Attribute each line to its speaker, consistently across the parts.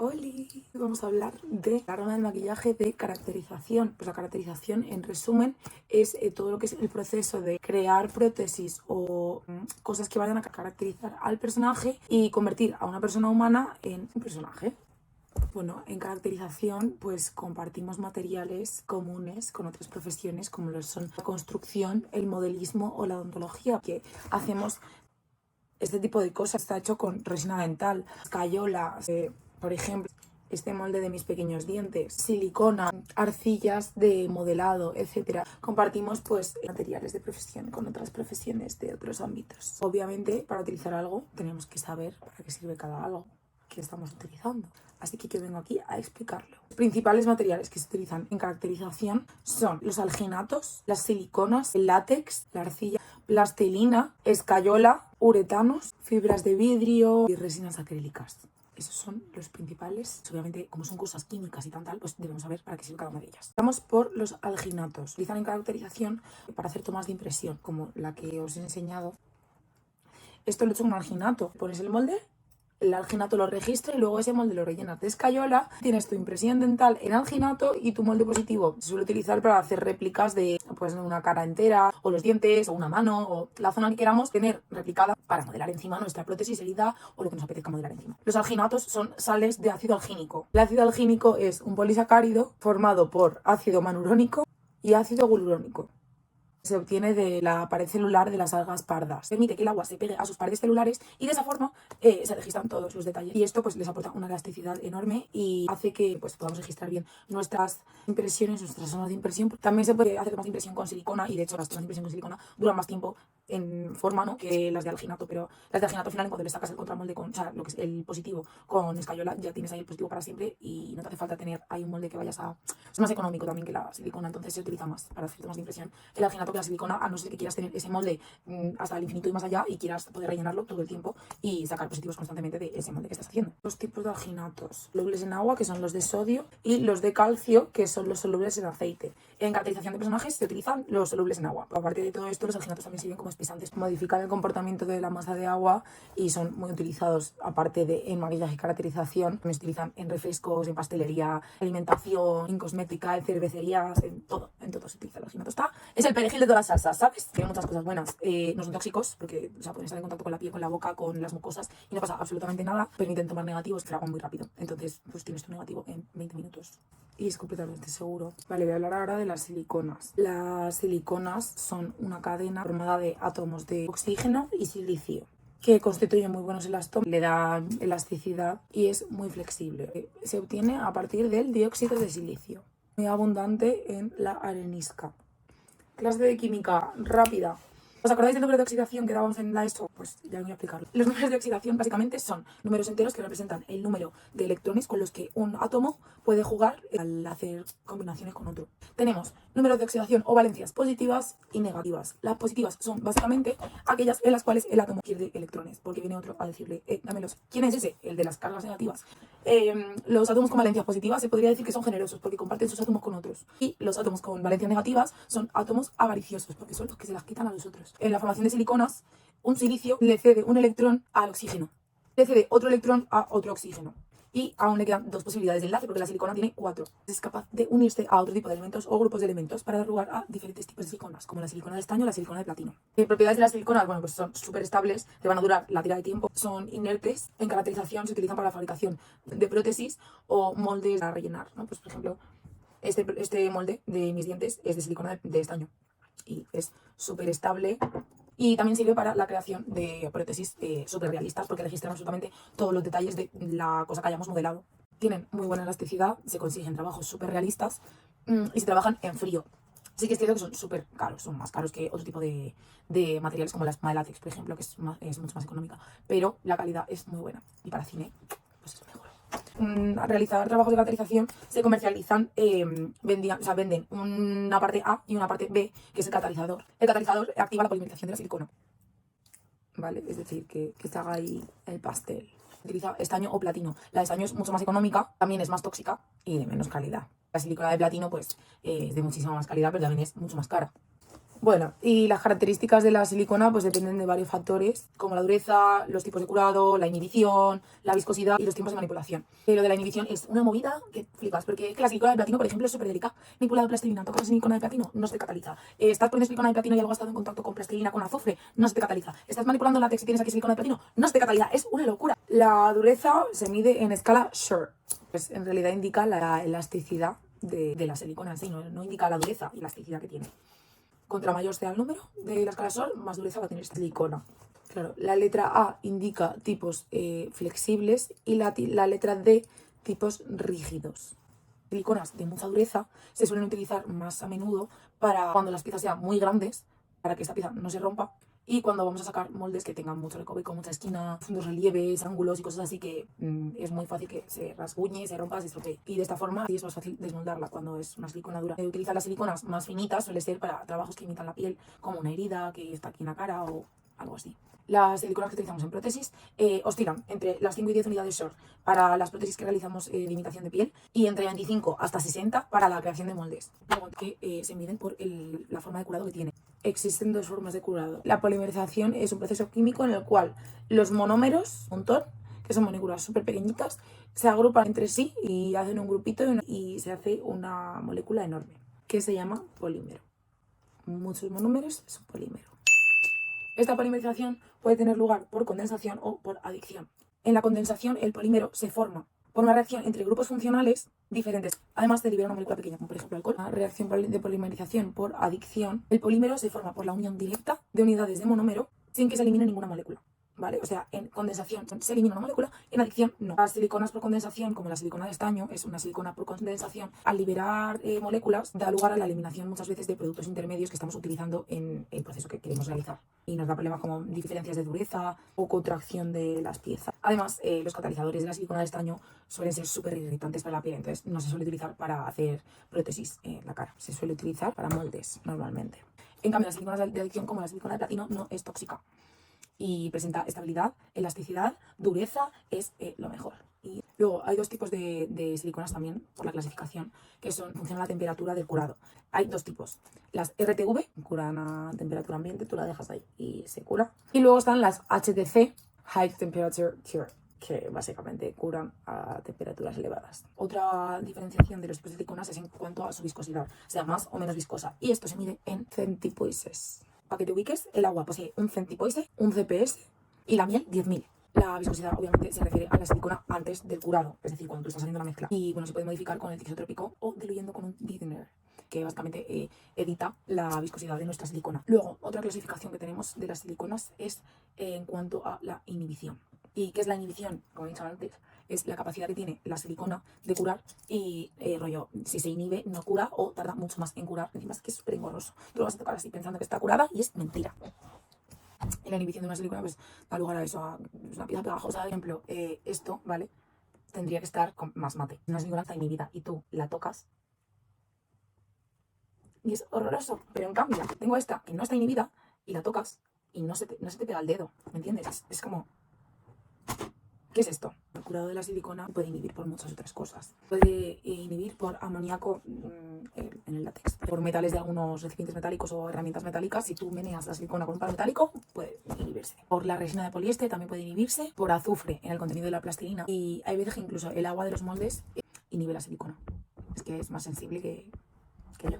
Speaker 1: Oli, vamos a hablar de la rama del maquillaje de caracterización. Pues la caracterización, en resumen, es todo lo que es el proceso de crear prótesis o cosas que vayan a caracterizar al personaje y convertir a una persona humana en un personaje. Bueno, en caracterización pues compartimos materiales comunes con otras profesiones como lo son la construcción, el modelismo o la odontología, que hacemos este tipo de cosas. Está hecho con resina dental, escayola, por ejemplo, este molde de mis pequeños dientes, silicona, arcillas de modelado, etc. Compartimos pues materiales de profesión con otras profesiones de otros ámbitos. Obviamente, para utilizar algo tenemos que saber para qué sirve cada algo que estamos utilizando. Así que yo vengo aquí a explicarlo. Los principales materiales que se utilizan en caracterización son los alginatos, las siliconas, el látex, la arcilla, plastilina, escayola, uretanos, fibras de vidrio y resinas acrílicas. Esos son los principales. Obviamente, como son cosas químicas y tal, pues debemos saber para qué sirve cada una de ellas. Vamos por los alginatos. Se utilizan en caracterización para hacer tomas de impresión, como la que os he enseñado. Esto lo he hecho con un alginato. Pones el molde, el alginato lo registra y luego ese molde lo rellenas de escayola. Tienes tu impresión dental en alginato y tu molde positivo se suele utilizar para hacer réplicas de pues, una cara entera o los dientes o una mano o la zona que queramos tener replicada para modelar encima nuestra prótesis, herida o lo que nos apetezca modelar encima. Los alginatos son sales de ácido algínico. El ácido algínico es un polisacárido formado por ácido manurónico y ácido glurónico. Se obtiene de la pared celular de las algas pardas. Permite que el agua se pegue a sus paredes celulares y de esa forma se registran todos los detalles. Y esto pues les aporta una elasticidad enorme y hace que pues podamos registrar bien nuestras impresiones, nuestras zonas de impresión. También se puede hacer tomas de impresión con silicona y de hecho las tomas de impresión con silicona duran más tiempo en forma, ¿no?, que las de alginato, pero las de alginato al final cuando le sacas el contramolde con, o sea, lo que es el positivo con escayola, ya tienes ahí el positivo para siempre y no te hace falta tener ahí un molde que vayas a... Es más económico también que la silicona, entonces se utiliza más para hacer tomas de impresión el alginato que la silicona, a no ser que quieras tener ese molde hasta el infinito y más allá y quieras poder rellenarlo todo el tiempo y sacar positivos constantemente de ese molde que estás haciendo. Dos tipos de alginatos: solubles en agua, que son los de sodio, y los de calcio, que son los solubles en aceite. En caracterización de personajes se utilizan los solubles en agua. Aparte de todo esto, los alginatos también sirven como espesantes, modifican el comportamiento de la masa de agua y son muy utilizados, aparte de en maquillaje y caracterización, también se utilizan en refrescos, en pastelería, alimentación, en cosmética, en cervecerías, en todo se utiliza el alginato. Es el perejil de todas las salsas, ¿sabes? Tiene muchas cosas buenas. No son tóxicos porque, o sea, pueden estar en contacto con la piel, con la boca, con las mucosas y no pasa absolutamente nada. Permiten tomar negativos que fraguan muy rápido. Entonces, pues tienes tu negativo en 20 minutos. Y es completamente seguro. Vale, voy a hablar ahora de las siliconas. Las siliconas son una cadena formada de átomos de oxígeno y silicio, que constituyen muy buenos elastómeros, le dan elasticidad y es muy flexible. Se obtiene a partir del dióxido de silicio, muy abundante en la arenisca. Clase de química rápida. ¿Os acordáis del número de oxidación que dábamos en la ESO? Pues ya voy a explicarlo. Los números de oxidación básicamente son números enteros que representan el número de electrones con los que un átomo puede jugar al hacer combinaciones con otro. Tenemos números de oxidación o valencias positivas y negativas. Las positivas son básicamente aquellas en las cuales el átomo pierde electrones, porque viene otro a decirle, dámelos. ¿Quién es ese? El de las cargas negativas. Los átomos con valencias positivas se podría decir que son generosos porque comparten sus átomos con otros. Y los átomos con valencias negativas son átomos avariciosos porque son los que se las quitan a los otros. En la formación de siliconas, un silicio le cede un electrón al oxígeno, le cede otro electrón a otro oxígeno y aún le quedan dos posibilidades de enlace porque la silicona tiene 4. Es capaz de unirse a otro tipo de elementos o grupos de elementos para dar lugar a diferentes tipos de siliconas, como la silicona de estaño o la silicona de platino. Propiedades de las siliconas, bueno, pues son súper estables, te van a durar la tira de tiempo, son inertes, en caracterización se utilizan para la fabricación de prótesis o moldes para rellenar, ¿no? Pues por ejemplo, este molde de mis dientes es de silicona de estaño y es súper estable. Y también sirve para la creación de prótesis súper realistas porque registran absolutamente todos los detalles de la cosa que hayamos modelado. Tienen muy buena elasticidad, se consiguen trabajos súper realistas y se trabajan en frío. Sí que es cierto que son súper caros, son más caros que otro tipo de materiales como la espuma de látex, por ejemplo, que es mucho más económica, pero la calidad es muy buena y para cine pues es mejor. Al realizar trabajos de caracterización se comercializan, venden una parte A y una parte B, que es el catalizador. El catalizador activa la polimerización de la silicona, ¿vale? Es decir, que se haga ahí el pastel. Utiliza estaño o platino. La de estaño es mucho más económica, también es más tóxica y de menos calidad. La silicona de platino pues es de muchísima más calidad, pero también es mucho más cara. Bueno, y las características de la silicona pues dependen de varios factores, como la dureza, los tipos de curado, la inhibición, la viscosidad y los tiempos de manipulación. Lo de la inhibición es una movida que flipas, porque es que la silicona de platino, por ejemplo, es súper delicada. Manipulado plastilina, tocas la silicona de platino, no se te cataliza. Estás poniendo silicona de platino y algo ha estado en contacto con plastilina, con azufre, no se te cataliza. Estás manipulando látex y tienes aquí silicona de platino, no se te cataliza. Es una locura. La dureza se mide en escala Sure, pues en realidad indica la elasticidad de la silicona en sí, no indica la dureza y elasticidad que tiene. Contra mayor sea el número de la escala Sol, más dureza va a tener esta silicona. Claro, la letra A indica tipos flexibles y la letra D tipos rígidos. Siliconas de mucha dureza se suelen utilizar más a menudo para cuando las piezas sean muy grandes, para que esta pieza no se rompa, y cuando vamos a sacar moldes que tengan mucho recoveco, mucha esquina, fondos relieves, ángulos y cosas así que es muy fácil que se rasguñe, se rompa, se estropee. Y de esta forma es más fácil desmoldarla cuando es una silicona dura. Utilizar las siliconas más finitas suele ser para trabajos que imitan la piel, como una herida que está aquí en la cara o algo así. Las siliconas que utilizamos en prótesis oscilan entre las 5 y 10 unidades short para las prótesis que realizamos de imitación de piel y entre 25 hasta 60 para la creación de moldes, que se miden por la forma de curado que tiene. Existen dos formas de curado. La polimerización es un proceso químico en el cual los monómeros, un montón, que son moléculas súper pequeñitas, se agrupan entre sí y hacen un grupito y se hace una molécula enorme, que se llama polímero. Muchos monómeros es un polímero. Esta polimerización puede tener lugar por condensación o por adicción. En la condensación, el polímero se forma por una reacción entre grupos funcionales diferentes. Además, de liberar una molécula pequeña, como por ejemplo el alcohol. Una reacción de polimerización por adicción, el polímero se forma por la unión directa de unidades de monómero sin que se elimine ninguna molécula. ¿Vale? O sea, en condensación se elimina una molécula, en adicción no. Las siliconas por condensación, como la silicona de estaño, es una silicona por condensación. Al liberar moléculas, da lugar a la eliminación muchas veces de productos intermedios que estamos utilizando en el proceso que queremos realizar. Y nos da problemas como diferencias de dureza o contracción de las piezas. Además, los catalizadores de la silicona de estaño suelen ser súper irritantes para la piel, entonces no se suele utilizar para hacer prótesis en la cara. Se suele utilizar para moldes, normalmente. En cambio, la silicona de adicción, como la silicona de platino, no es tóxica y presenta estabilidad, elasticidad, dureza, es lo mejor. Y luego hay dos tipos de siliconas también por la clasificación, que son en función a la temperatura del curado. Hay dos tipos. Las RTV, curan a temperatura ambiente, tú la dejas ahí y se cura. Y luego están las HTC, High Temperature Cure, que básicamente curan a temperaturas elevadas. Otra diferenciación de los tipos de siliconas es en cuanto a su viscosidad, sea más o menos viscosa. Y esto se mide en centipoises. Para que te ubiques, el agua posee un centipoise, un CPS y la miel 10.000. La viscosidad obviamente se refiere a la silicona antes del curado, es decir, cuando tú estás haciendo la mezcla. Y bueno, se puede modificar con el tisotrópico o diluyendo con un deadener, que básicamente evita la viscosidad de nuestra silicona. Luego, otra clasificación que tenemos de las siliconas es en cuanto a la inhibición. ¿Y qué es la inhibición? Como he dicho antes, es la capacidad que tiene la silicona de curar y rollo, si se inhibe no cura o tarda mucho más en curar. Encima es que es súper engorroso. Tú lo vas a tocar así pensando que está curada y es mentira. En la inhibición de una silicona pues da lugar a eso, a una pieza pegajosa. Por ejemplo, esto, ¿vale? Tendría que estar con más mate. Una silicona está inhibida y tú la tocas y es horroroso. Pero en cambio, tengo esta que no está inhibida y la tocas y no se te pega el dedo, ¿me entiendes? Es como... ¿Qué es esto? El curado de la silicona puede inhibir por muchas otras cosas. Puede inhibir por amoníaco en el látex, por metales de algunos recipientes metálicos o herramientas metálicas. Si tú meneas la silicona con un palo metálico, puede inhibirse. Por la resina de poliéster también puede inhibirse. Por azufre en el contenido de la plastilina. Y hay veces que incluso el agua de los moldes inhibe la silicona. Es que es más sensible que yo.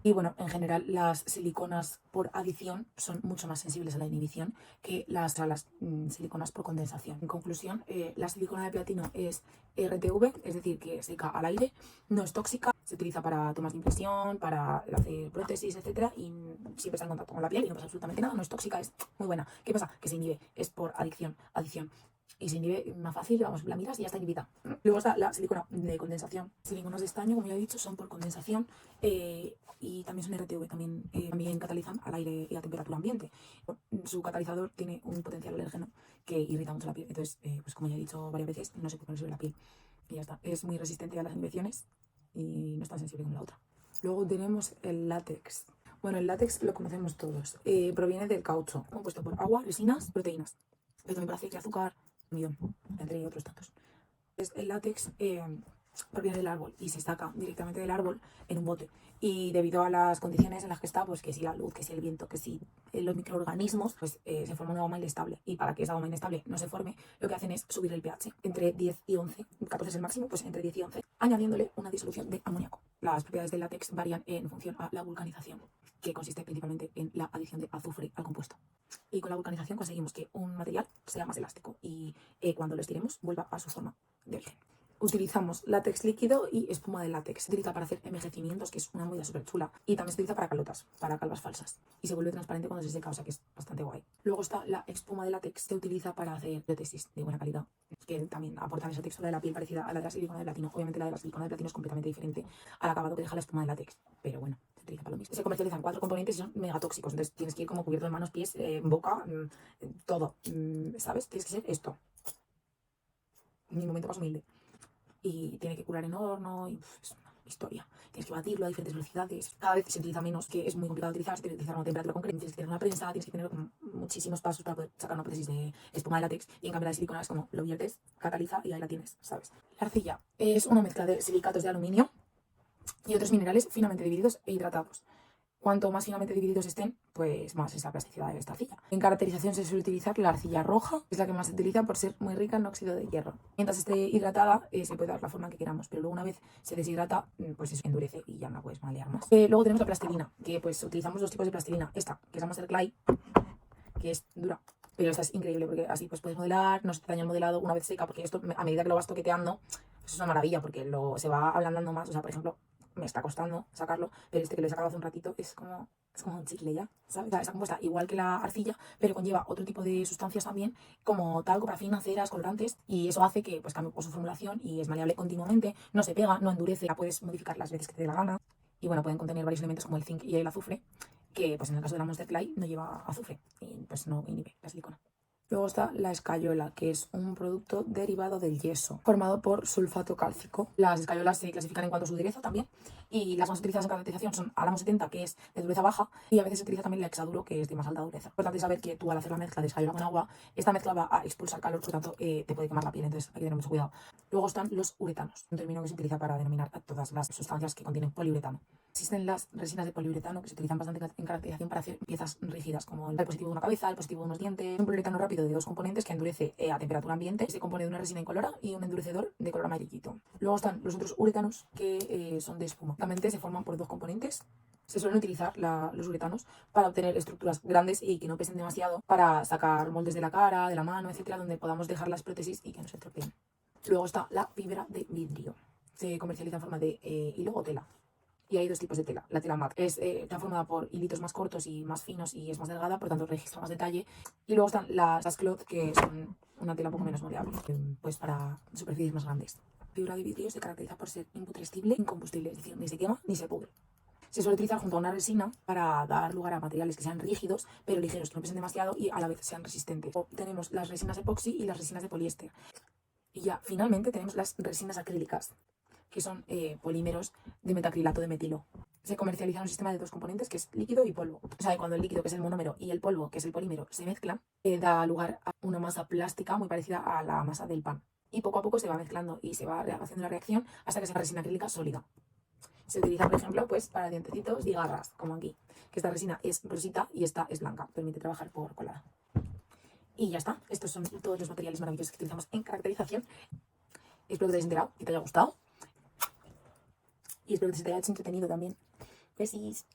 Speaker 1: Y bueno, en general las siliconas por adición son mucho más sensibles a la inhibición que las siliconas por condensación. En conclusión, la silicona de platino es RTV, es decir, que seca al aire, no es tóxica, se utiliza para tomas de impresión, para hacer prótesis, etcétera, y siempre está en contacto con la piel y no pasa absolutamente nada, no es tóxica, es muy buena. ¿Qué pasa? Que se inhibe, es por adición. Y se inhibe más fácil, vamos, la miras y ya está inhibida. Luego está la silicona de condensación. Siliconas de estaño, como ya he dicho, son por condensación y también son RTV, también catalizan al aire y a temperatura ambiente. Su catalizador tiene un potencial alérgeno que irrita mucho la piel. Entonces, pues como ya he dicho varias veces, no se puede poner sobre la piel. Y ya está. Es muy resistente a las inhibiciones y no es tan sensible como la otra. Luego tenemos el látex. Bueno, el látex lo conocemos todos. Proviene del caucho, compuesto por agua, resinas, proteínas. Pero también por aceite, azúcar, almidón, entre otros tantos. El látex proviene del árbol y se saca directamente del árbol en un bote. Y debido a las condiciones en las que está, pues que si la luz, que si el viento, que si los microorganismos, pues se forma una goma inestable. Y para que esa goma inestable no se forme, lo que hacen es subir el pH entre 10 y 11, 14 es el máximo, pues entre 10 y 11, añadiéndole una disolución de amoníaco. Las propiedades del látex varían en función a la vulcanización, que consiste principalmente en la adición de azufre al compuesto. Y con la vulcanización conseguimos que un material sea más elástico y cuando lo estiremos vuelva a su forma de origen. Utilizamos látex líquido y espuma de látex. Se utiliza para hacer envejecimientos, que es una movida súper chula. Y también se utiliza para calotas, para calvas falsas. Y se vuelve transparente cuando se seca, o sea que es bastante guay. Luego está la espuma de látex. Se utiliza para hacer prótesis de buena calidad, que también aportan esa textura de la piel parecida a la de la silicona de platino. Obviamente la de la silicona de platino es completamente diferente al acabado que deja la espuma de látex. Pero bueno, se utiliza para lo mismo. Se comercializan 4 componentes y son mega tóxicos. Entonces tienes que ir como cubierto de manos, pies, boca, todo. ¿Sabes? Tienes que ser esto. Mi momento más humilde. Y tiene que curar en horno y es una historia. Tienes que batirlo a diferentes velocidades. Cada vez se utiliza menos, que es muy complicado de utilizar. Se tiene que utilizar una temperatura concreta. Tienes que tener una prensa, tienes que tener muchísimos pasos para poder sacar una prótesis de espuma de látex. Y en cambio la de silicona es como lo viertes, cataliza y ahí la tienes, ¿sabes? La arcilla es una mezcla de silicatos de aluminio y otros minerales finamente divididos e hidratados. Cuanto más finamente divididos estén, pues más es la plasticidad de esta arcilla. En caracterización se suele utilizar la arcilla roja, que es la que más se utiliza por ser muy rica en óxido de hierro. Mientras esté hidratada, se puede dar la forma que queramos, pero luego una vez se deshidrata, pues eso endurece y ya no la puedes malear más. Luego tenemos la plastilina, que pues utilizamos dos tipos de plastilina. Esta, que es la Master Clay, que es dura, pero esta es increíble porque así pues puedes modelar, no se te daña el modelado una vez seca, porque esto a medida que lo vas toqueteando, pues es una maravilla porque se va ablandando más. O sea, por ejemplo, me está costando sacarlo, pero este que lo he sacado hace un ratito es como un chicle ya, ¿sabes? O sea, está compuesta igual que la arcilla, pero conlleva otro tipo de sustancias también, como talco, parafina, ceras, colorantes, y eso hace que pues cambie por su formulación y es maleable continuamente, no se pega, no endurece, la puedes modificar las veces que te dé la gana, y bueno, pueden contener varios elementos como el zinc y el azufre, que pues en el caso de la Monster Clay no lleva azufre y pues no inhibe la silicona. Luego está la escayola, que es un producto derivado del yeso, formado por sulfato cálcico. Las escayolas se clasifican en cuanto a su dureza también, y las más utilizadas en caracterización son Álamo 70, que es de dureza baja, y a veces se utiliza también la Hexaduro, que es de más alta dureza. Importante saber que tú al hacer la mezcla de escayola con agua, esta mezcla va a expulsar calor, por lo tanto te puede quemar la piel, entonces hay que tener mucho cuidado. Luego están los uretanos, un término que se utiliza para denominar a todas las sustancias que contienen poliuretano. Existen las resinas de poliuretano que se utilizan bastante en caracterización para hacer piezas rígidas, como el positivo de una cabeza, el positivo de unos dientes. Un poliuretano rápido de 2 componentes que endurece a temperatura ambiente. Se compone de una resina incolora y un endurecedor de color amarillito. Luego están los otros uretanos que son de espuma. Realmente se forman por 2 componentes. Se suelen utilizar los uretanos para obtener estructuras grandes y que no pesen demasiado, para sacar moldes de la cara, de la mano, etcétera, donde podamos dejar las prótesis y que no se estropeen. Luego está la fibra de vidrio. Se comercializa en forma de hilo o tela. Y hay 2 tipos de tela. La tela mat está formada por hilitos más cortos y más finos y es más delgada, por lo tanto registra más detalle. Y luego están las cloth, que son una tela un poco menos maleable, pues para superficies más grandes. La fibra de vidrio se caracteriza por ser imputrescible, incombustible, es decir, ni se quema ni se pudre. Se suele utilizar junto a una resina para dar lugar a materiales que sean rígidos, pero ligeros, que no pesen demasiado y a la vez sean resistentes. Tenemos las resinas epoxi y las resinas de poliéster. Y ya, finalmente tenemos las resinas acrílicas, que son polímeros de metacrilato de metilo. Se comercializa un sistema de 2 componentes, que es líquido y polvo. O sea, cuando el líquido, que es el monómero, y el polvo, que es el polímero, se mezclan, da lugar a una masa plástica muy parecida a la masa del pan. Y poco a poco se va mezclando y se va haciendo la reacción hasta que sea resina acrílica sólida. Se utiliza, por ejemplo, pues para dientecitos y garras, como aquí, que esta resina es rosita y esta es blanca. Permite trabajar por colada. Y ya está. Estos son todos los materiales maravillosos que utilizamos en caracterización. Espero que te hayas enterado, que te haya gustado. Y espero que se te haya hecho entretenido también. Besis.